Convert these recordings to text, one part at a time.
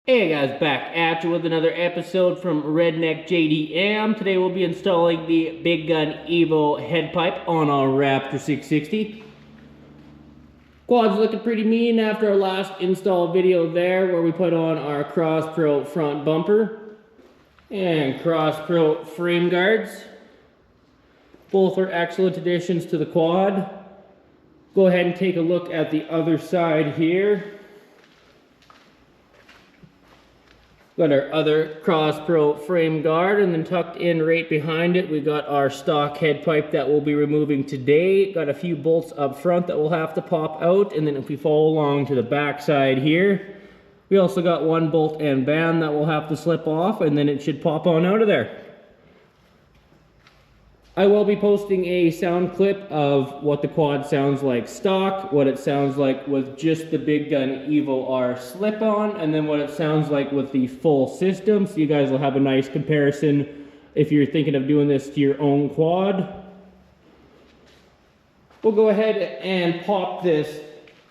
Hey guys, back at you with another episode from RedneckJDM. Today we'll be installing the Big Gun Evo head pipe on our Raptor 660. Quad's looking pretty mean after our last install video there, where we put on our Cross Pro front bumper and Cross Pro frame guards. Both are excellent additions to the quad. Go ahead and take a look at the other side here. Got our other Cross Pro frame guard, and then tucked in right behind it we got our stock head pipe that we'll be removing today. Got a few bolts up front that we'll have to pop out, and then if we follow along to the back side here, we also got one bolt and band that we'll have to slip off, and then it should pop on out of there. I will be posting a sound clip of what the quad sounds like stock, what it sounds like with just the Big Gun Evo R slip-on, and then what it sounds like with the full system, so you guys will have a nice comparison if you're thinking of doing this to your own quad. We'll go ahead and pop this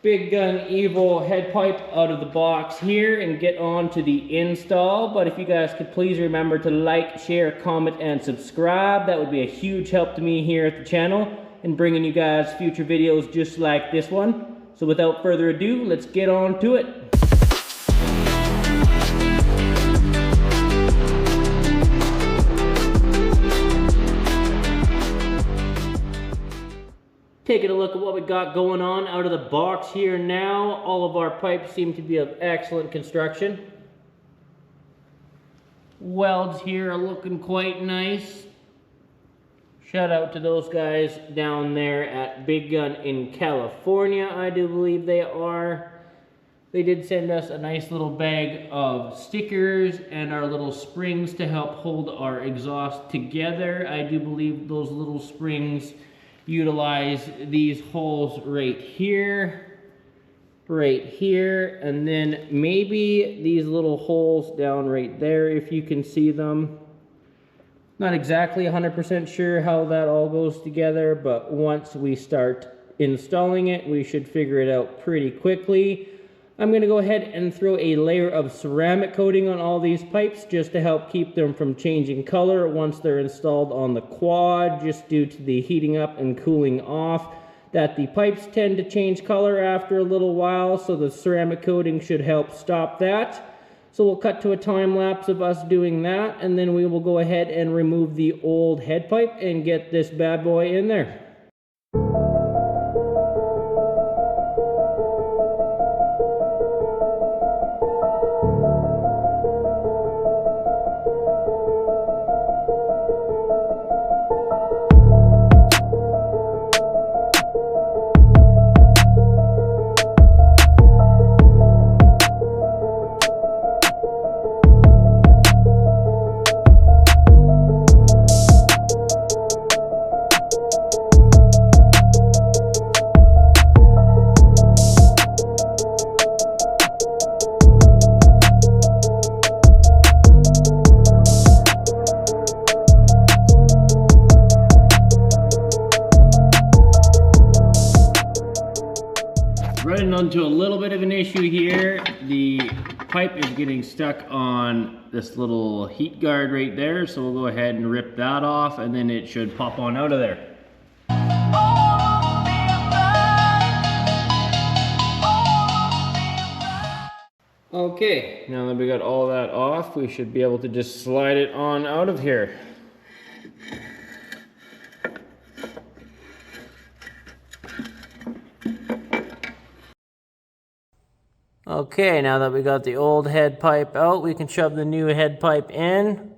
Big Gun Evo head pipe out of the box here and get on to the install. But if you guys could please remember to like, share, comment, and subscribe, that would be a huge help to me here at the channel and bringing you guys future videos just like this one. So without further ado, let's get on to it. Taking a look at what we got going on out of the box here now. All of our pipes seem to be of excellent construction. Welds here are looking quite nice. Shout out to those guys down there at Big Gun in California, I do believe they are. They did send us a nice little bag of stickers and our little springs to help hold our exhaust together. I do believe those little springs utilize these holes right here, and then maybe these little holes down right there if you can see them. Not exactly 100% sure how that all goes together, but once we start installing it, we should figure it out pretty quickly. I'm going to go ahead and throw a layer of ceramic coating on all these pipes just to help keep them from changing color once they're installed on the quad, just due to the heating up and cooling off that the pipes tend to change color after a little while, so the ceramic coating should help stop that. So we'll cut to a time lapse of us doing that, and then we will go ahead and remove the old head pipe and get this bad boy in there. Running onto a little bit of an issue here. The pipe is getting stuck on this little heat guard right there, so we'll go ahead and rip that off, and then it should pop on out of there. Okay, now that we got all that off, we should be able to just slide it on out of here. Okay, now that we got the old head pipe out, we can shove the new head pipe in.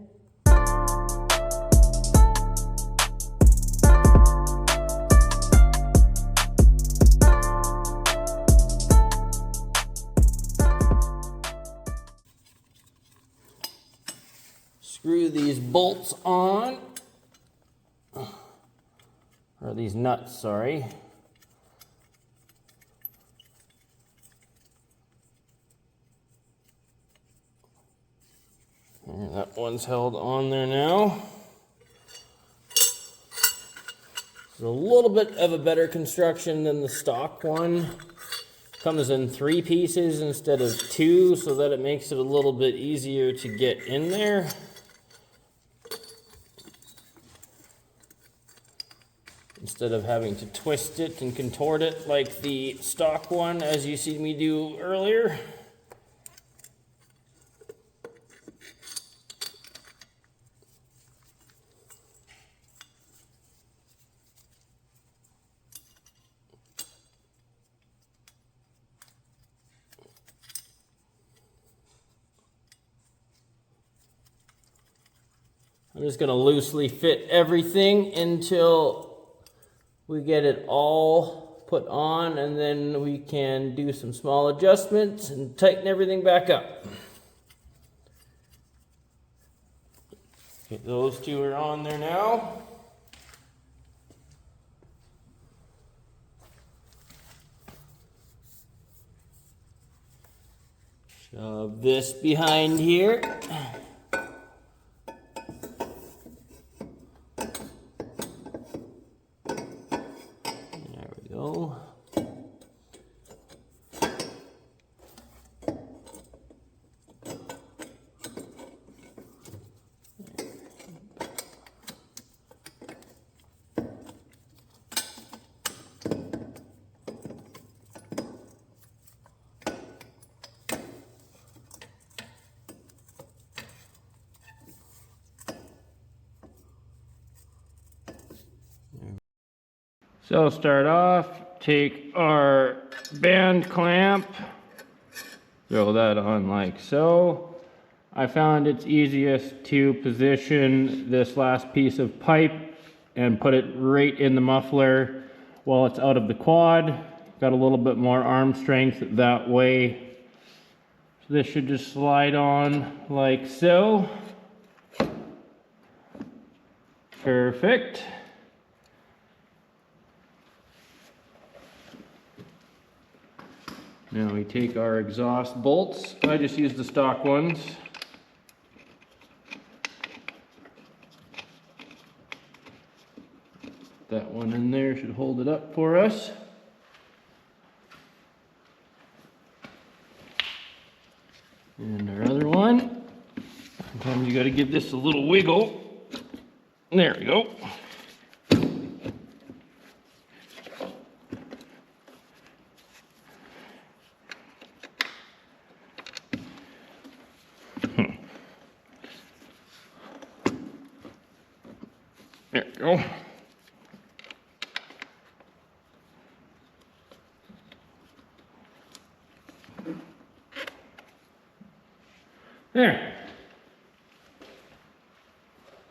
Screw these bolts on, or these nuts, sorry. And that one's held on there now. It's a little bit of a better construction than the stock one. Comes in 3 pieces instead of 2, so that it makes it a little bit easier to get in there. Instead of having to twist it and contort it like the stock one, as you see me do earlier. I'm just going to loosely fit everything until we get it all put on, and then we can do some small adjustments and tighten everything back up. Okay, those 2 are on there now. Shove this behind here. So start off, take our band clamp, throw that on like so. I found it's easiest to position this last piece of pipe and put it right in the muffler while it's out of the quad. Got a little bit more arm strength that way. So this should just slide on like so. Perfect. Now we take our exhaust bolts. I just use the stock ones. That one in there should hold it up for us. And our other one. Sometimes you got to give this a little wiggle. There we go. There we go. There.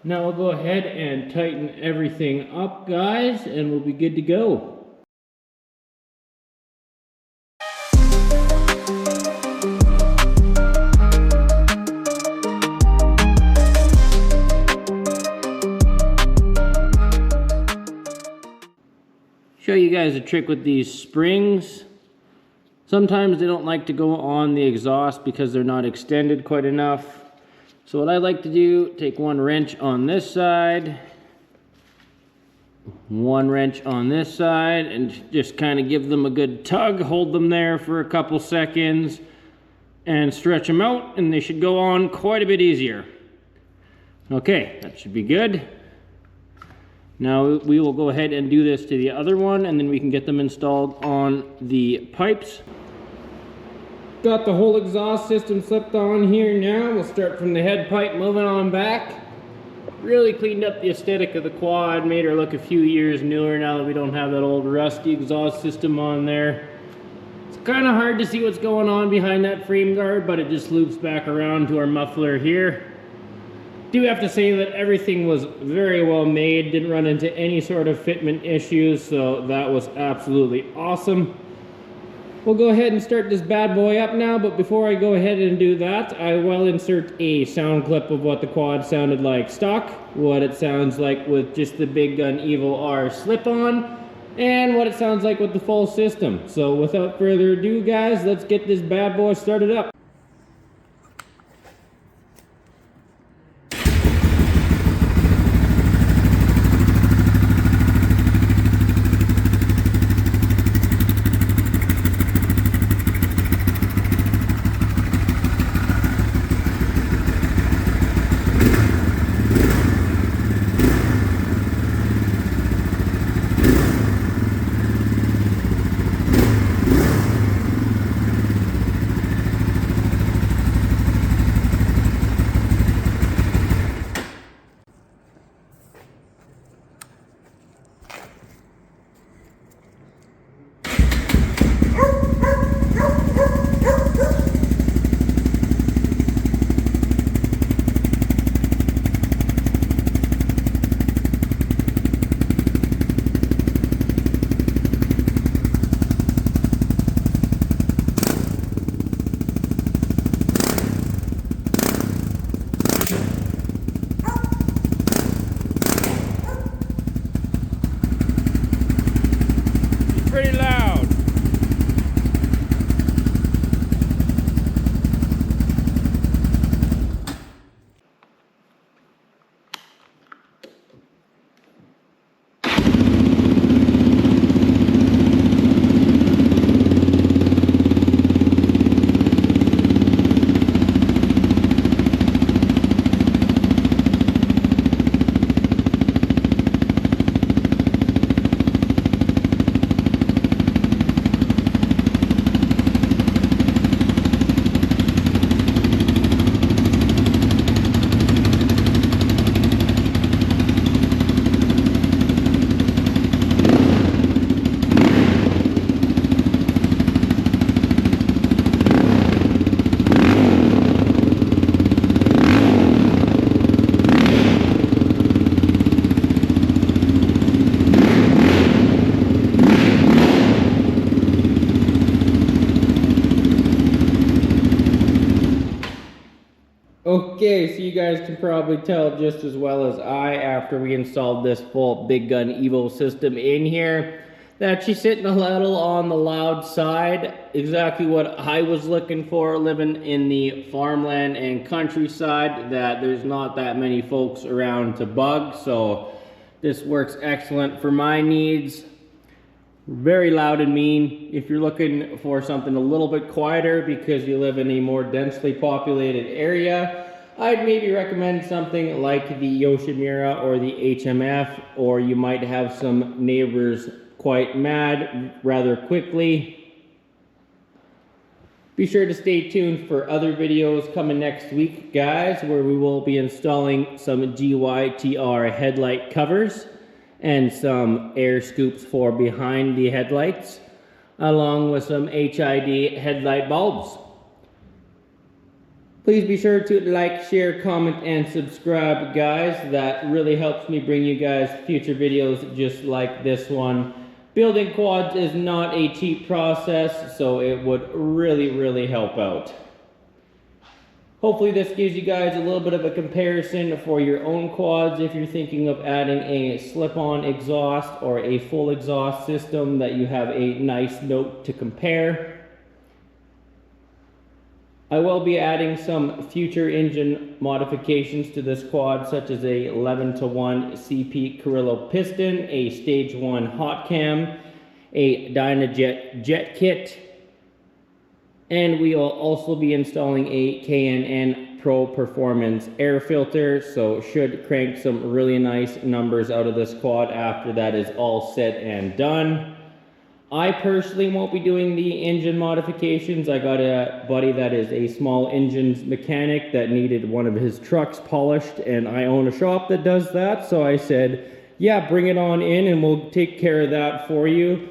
Now we'll go ahead and tighten everything up, guys, and we'll be good to go. Show you guys a trick with these springs. Sometimes they don't like to go on the exhaust because they're not extended quite enough. So what I like to do, take one wrench on this side, one wrench on this side, and just kind of give them a good tug, hold them there for a couple seconds, and stretch them out, and they should go on quite a bit easier. Okay, that should be good. Now we will go ahead and do this to the other one, and then we can get them installed on the pipes. Got the whole exhaust system slipped on here now. We'll start from the head pipe, moving on back. Really cleaned up the aesthetic of the quad, made her look a few years newer now that we don't have that old rusty exhaust system on there. It's kind of hard to see what's going on behind that frame guard, but it just loops back around to our muffler here. Do have to say that everything was very well made, didn't run into any sort of fitment issues, so that was absolutely awesome. We'll go ahead and start this bad boy up now, but before I go ahead and do that, I will insert a sound clip of what the quad sounded like stock, what it sounds like with just the Big Gun EVO R slip-on, and what it sounds like with the full system. So without further ado, guys, let's get this bad boy started up. Okay, so you guys can probably tell just as well as I, after we installed this full Big Gun Evo system in here, that she's sitting a little on the loud side. Exactly what I was looking for, living in the farmland and countryside, that there's not that many folks around to bug, so this works excellent for my needs. Very loud and mean. If you're looking for something a little bit quieter because you live in a more densely populated area, I'd maybe recommend something like the Yoshimura or the HMF, or you might have some neighbors quite mad rather quickly. Be sure to stay tuned for other videos coming next week, guys, where we will be installing some GYTR headlight covers and some air scoops for behind the headlights, along with some HID headlight bulbs. Please be sure to like, share, comment, and subscribe, guys. That really helps me bring you guys future videos just like this one. Building quads is not a cheap process, so it would really help out. Hopefully this gives you guys a little bit of a comparison for your own quads if you're thinking of adding a slip-on exhaust or a full exhaust system, that you have a nice note to compare. I will be adding some future engine modifications to this quad, such as a 11-to-1 CP Carrillo piston, a stage 1 hot cam, a Dynajet jet kit, and we will also be installing a K&N Pro Performance air filter, so should crank some really nice numbers out of this quad after that is all said and done. I personally won't be doing the engine modifications. I got a buddy that is a small engines mechanic that needed one of his trucks polished, and I own a shop that does that, so I said, yeah, bring it on in and we'll take care of that for you.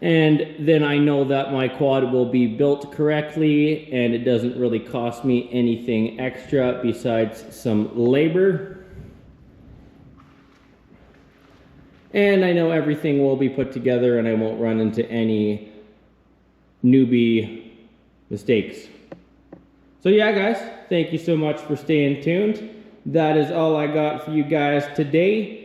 And then I know that my quad will be built correctly and it doesn't really cost me anything extra besides some labor. And I know everything will be put together and I won't run into any newbie mistakes. So yeah, guys, thank you so much for staying tuned. That is all I got for you guys today.